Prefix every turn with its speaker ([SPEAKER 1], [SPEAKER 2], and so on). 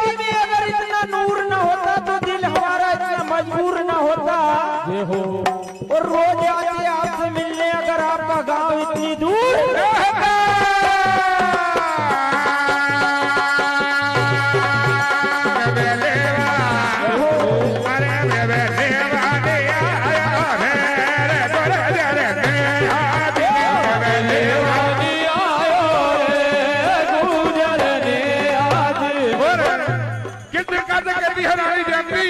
[SPEAKER 1] बाती में अगर इतना नूर न होता तो दिल हमारा इतना मजबूर न होता।
[SPEAKER 2] ये हो
[SPEAKER 1] और रोज आते आपसे मिलने अगर आपका गांव इतनी दूर रहता।
[SPEAKER 2] कितने का हराई जाती